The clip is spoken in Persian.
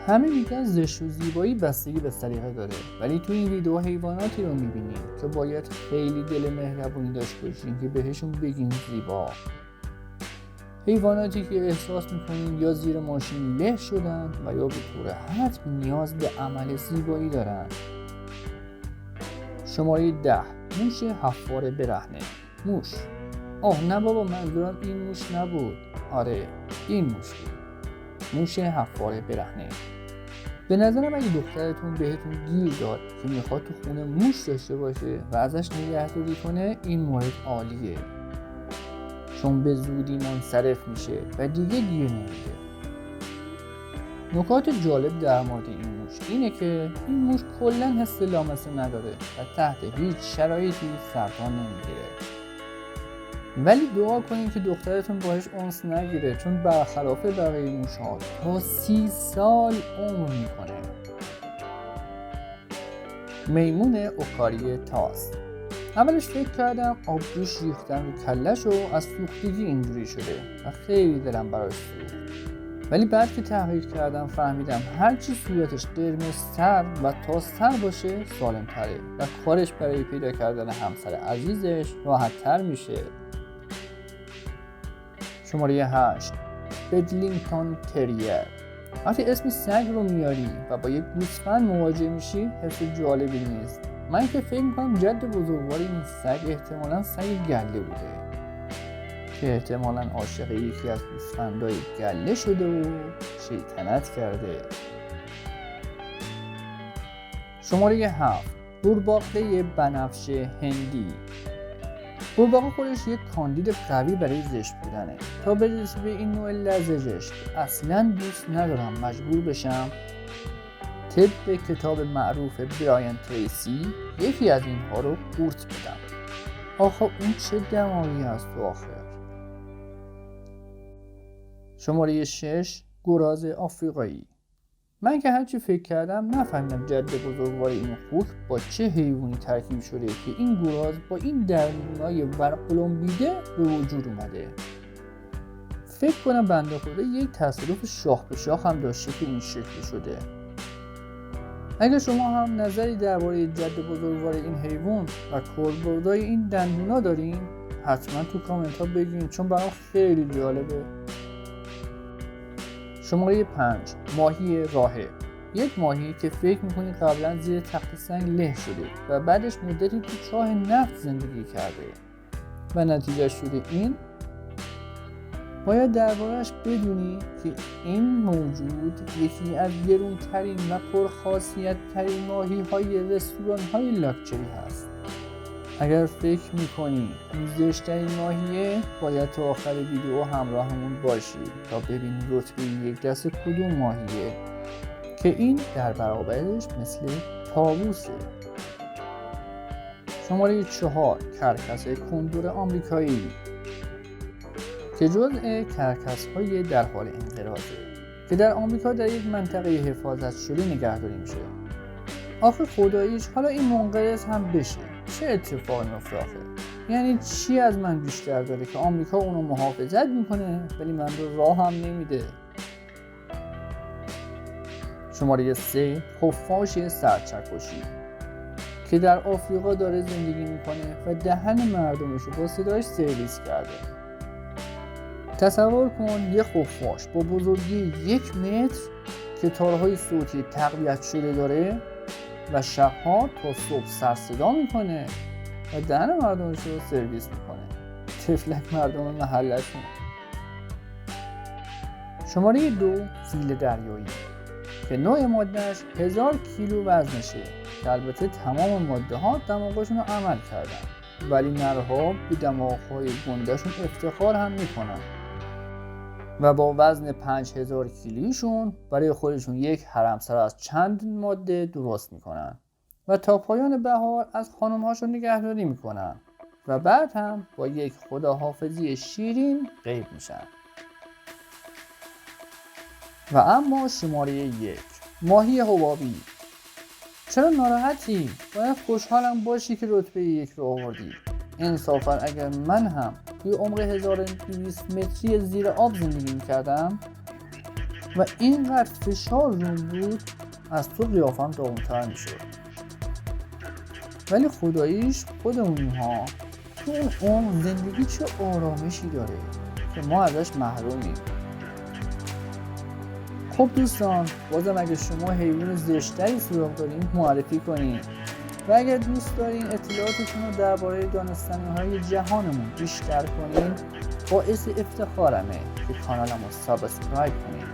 همه میگن زشت و زیبایی بستگی به سلیقه داره، ولی تو این ویدیو حیواناتی رو میبینیم که باید خیلی دل مهربونی داشته باشین که بهشون بگین زیبا. حیواناتی که احساس میکنین یا زیر ماشین له شدن و یا به طور حتم نیاز به عمل زیبایی دارن. شماره 10. موش حفار برهنه. موش. نه بابا، منظورم این موش نبود. آره، این موش بود. موش حفار برهنه. به نظرم اگه دخترتون بهتون گیر داد که میخواد تو خونه موش داشته باشه و ازش نگهداری کنه، این مورد عالیه، چون به زودی منصرف میشه و دیگه گیر نمیده. نکات جالب در مورد این موش اینه که این موش کلاً حس لامسه نداره و تحت هیچ شرایطی سرطان نمیگیره. ولی دعا کنین که دخترتون باهاش انس نگیره، چون برخلاف بقیه موش‌ها تا 30 سال عمر میکنه. میمون اوکاری تاس. اولش فکر کردم آبجوش ریختن رو کلش و از سوختگی اینجوری شده و خیلی دلم براش سوخت. ولی بعد که تحقیق کردم فهمیدم هرچی صورتش قرمزتر و تازتر باشه سالمتره و کارش برای پیدا کردن همسر عزیزش راحت‌تر میشه. شماره 8. بدلینگتون تریر. وقتی اسم سگ رو میاری و با یک گوسفند مواجه میشی حس جالبی نیست. من که فکر میکنم جد بزرگوار این سگ احتمالاً سگ گله بوده که احتمالاً عاشق یکی از گوسفندای گله شده و شیطنت کرده. شماره 7. قورباغه بنفشه هندی. قورباغه خودش یک کاندید قوی برای زشت بودنه. تا برسه به این نوع لزجش اصلاً دوست ندارم مجبور بشم طبق کتاب معروف برایان تریسی یکی از اینها رو قورت بدم. آخه اون چه دماغی هست تو آخر. شماره 6. گراز آفریقایی. من که هرچی فکر کردم نفهمیدم جد بزرگوار این خوک با چه حیوانی ترکیب شده که این گراز با این درمونای ورقلمبیده به وجود اومده. فکر کنم بنده خدا یک تصادف شاخ به شاخ هم داشته که این شکلی شده. اگر شما هم نظری درباره جد بزرگوار این حیوان و کاربردهای این دندونا دارین حتما تو کامنت ها بگین، چون برام خیلی جالبه. شماره 5. ماهی راهب. یک ماهی که فکر میکنی قبلا زیر تخت سنگ له شده و بعدش مدتی تو چاه نفت زندگی کرده و نتیجه شده این. باید درباره‌اش بدونی که این موجود یکی از گرونترین و پرخاصیت‌ترین ماهی‌های رستوران‌های لاکچری هست. اگر فکر می‌کنی این زشت‌ترین ماهیه، باید تا آخر ویدیو همراهمون باشی تا ببینی رتبه یک دست کدوم ماهیه که این در برابرش مثل طاووسه. شماره 4. کرکس کندور آمریکایی که جزء کرکس‌های در حال انقراضه که در آمریکا در یک منطقه حفاظت شده نگهداری میشه. آخه خداییش حالا این منقرض هم بشه چه اتفاقی میفته آخه؟ یعنی چی از من بیشتر داره که آمریکا اونو محافظت میکنه ولی من رو راه هم نمیده. شماره 3. خفاش سرچکشی که در آفریقا داره زندگی میکنه و دهن مردمشو با صدایش سرویس کرده. تصور کن یه خفاش با بزرگی 1 متر که تارهای صوتی تقویت شده داره و شبها تا صبح سر صدا میکنه و دهن مردمش رو سرویس میکنه. تفلک مردم محلشون. شماره 2. فیل دریایی که نوع مادهش 1000 کیلو وزنشه که البته تمام ماده ها دماغشون رو عمل کردن، ولی نرها به دماغهای گندهشون افتخار هم میکنن و با وزن 5000 کیلویشون برای خودشون یک حرمسرا از چند ماده درست میکنن و تا پایان بهار از خانم‌هاشون نگهداری میکنن و بعد هم با یک خداحافظی شیرین غیب میشن. و اما شماره 1. ماهی حبابی. چرا ناراحتی؟ باید خوشحالم باشی که رتبه 1 رو آوردی. انصافا اگر من هم توی عمق 1200 متری زیر آب زندگی میکردم و اینقدر فشار روم بود از تو قیافم داغون‌تر میشد. ولی خداییش خودمونی‌ها تو اون عمر زندگی چه آرامشی داره که ما ازش محرومیم. خب دوستان، بازم اگه شما حیوان زشتری سراغ دارین معرفی کنین و اگر دوست دارین اطلاعاتتون رو درباره دانستنی‌های جهانمون بیشتر کنین، باعث افتخارمه که کانالمو سابسکرایب کنین